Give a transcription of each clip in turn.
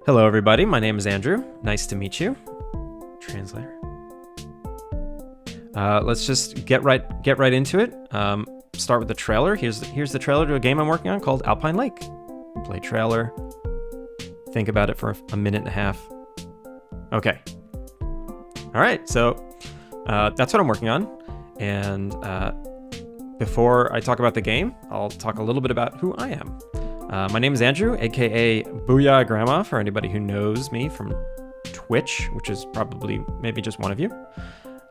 Hello, everybody. My name is Andrew. Nice to meet you. Translator. Let's just get right into it. Start with the trailer. Here's the trailer to a game I'm working on called Alpine Lake. Play trailer. Think about it for a minute and a half. Okay. All right. So that's what I'm working on. And before I talk about the game, I'll talk a little bit about who I am. My name is Andrew, aka Booyah Grandma, for anybody who knows me from Twitch, which is probably maybe just one of you.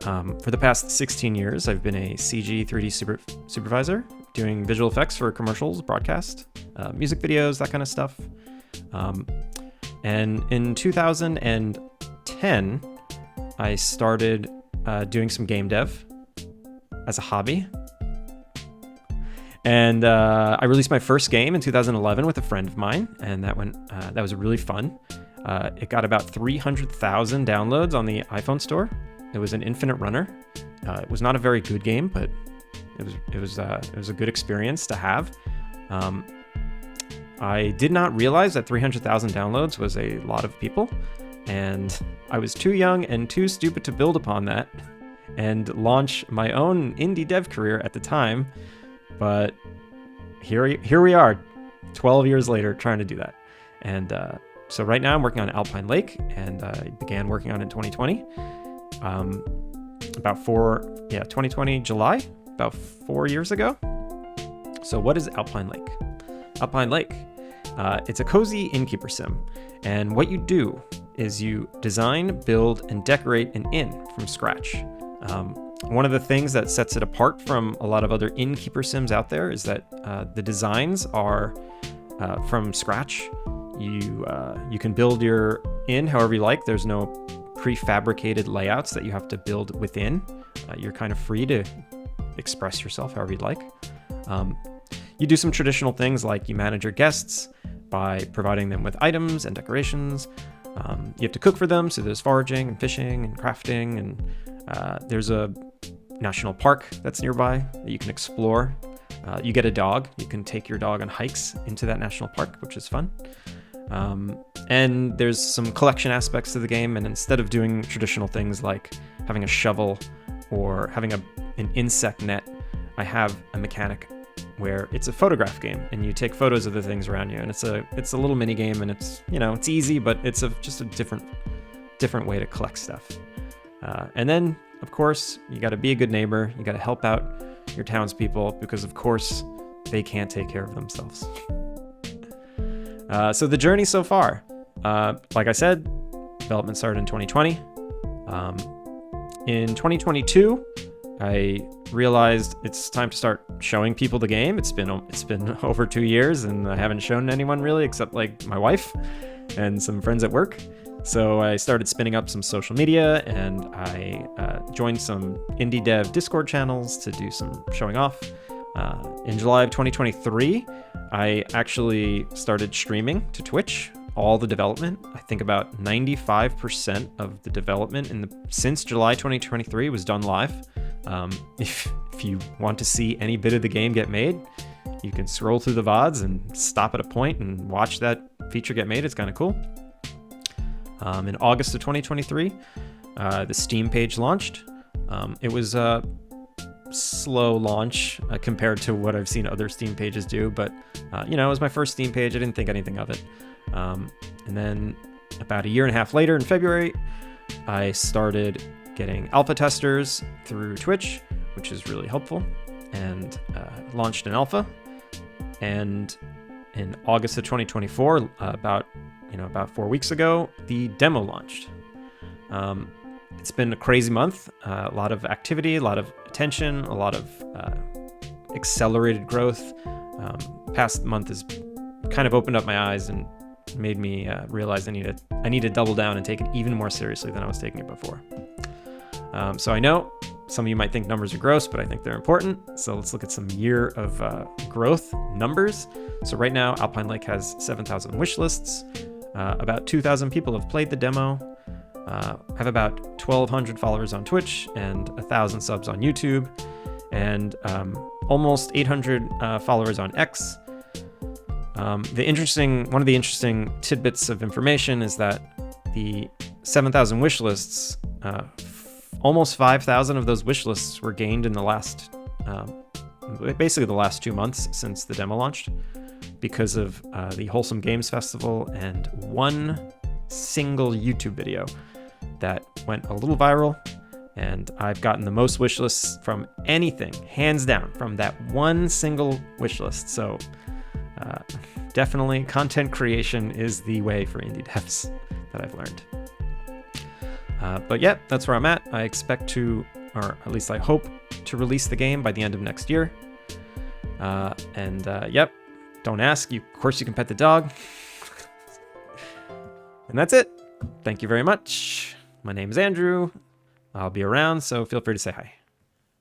For the past 16 years, I've been a CG 3D supervisor, doing visual effects for commercials, broadcast, music videos, that kind of stuff. And in 2010, I started doing some game dev as a hobby. And I released my first game in 2011 with a friend of mine, and that was really fun. It got about 300,000 downloads on the iPhone store. It was an infinite runner. It was not a very good game, but it was a good experience to have. I did not realize that 300,000 downloads was a lot of people, and I was too young and too stupid to build upon that and launch my own indie dev career at the time. But here we are, 12 years later, trying to do that. And so right now I'm working on Alpine Lake, and I began working on it in 2020. 2020 July, about 4 years ago. So what is Alpine Lake? Alpine Lake, it's a cozy innkeeper sim. And what you do is you design, build, and decorate an inn from scratch. One of the things that sets it apart from a lot of other innkeeper sims out there is that the designs are from scratch. You can build your inn however you like. There's no prefabricated layouts that you have to build within. You're kind of free to express yourself however you'd like. You do some traditional things like you manage your guests by providing them with items and decorations. You have to cook for them, so there's foraging and fishing and crafting, and there's a national park that's nearby that you can explore. You get a dog. You can take your dog on hikes into that national park, which is fun. And there's some collection aspects to the game, and instead of doing traditional things like having a shovel or having an insect net, I have a mechanic where it's a photograph game, and you take photos of the things around you, and it's a little mini game, and it's easy, but it's just a different way to collect stuff. And then, of course, you got to be a good neighbor. You got to help out your townspeople because, of course, they can't take care of themselves. So the journey so far, like I said, development started in 2020. In 2022, I realized it's time to start showing people the game. It's been over 2 years, and I haven't shown anyone really except like my wife and some friends at work. So I started spinning up some social media, and I joined some indie dev Discord channels to do some showing off. In July of 2023, I actually started streaming to Twitch all the development. I think about 95% of the development since July 2023 was done live. If you want to see any bit of the game get made, you can scroll through the VODs and stop at a point and watch that feature get made. It's kind of cool. In August of 2023, the Steam page launched. It was a slow launch compared to what I've seen other Steam pages do, but it was my first Steam page. I didn't think anything of it. And then about a year and a half later in February, I started getting alpha testers through Twitch, which is really helpful, and launched an alpha. And in August of 2024, about 4 weeks ago, the demo launched. It's been a crazy month, a lot of activity, a lot of attention, a lot of accelerated growth. Past month has kind of opened up my eyes and made me realize I need to double down and take it even more seriously than I was taking it before. So I know some of you might think numbers are gross, but I think they're important. So let's look at some year of growth numbers. So right now, Alpine Lake has 7,000 wish lists. About 2,000 people have played the demo. Have about 1,200 followers on Twitch and 1,000 subs on YouTube, and almost 800 followers on X. One of the interesting tidbits of information is that the 7,000 wish lists, almost 5,000 of those wish lists were gained in the last, basically the last 2 months since the demo launched, because of the Wholesome Games Festival and one single YouTube video that went a little viral. And I've gotten the most wish lists from anything, hands down, from that one single wish list. So definitely content creation is the way for indie devs that I've learned. But yeah, that's where I'm at. I expect to, or at least I hope to release the game by the end of next year. Yep, don't ask. Of course you can pet the dog. And that's it. Thank you very much. My name is Andrew. I'll be around, so feel free to say hi.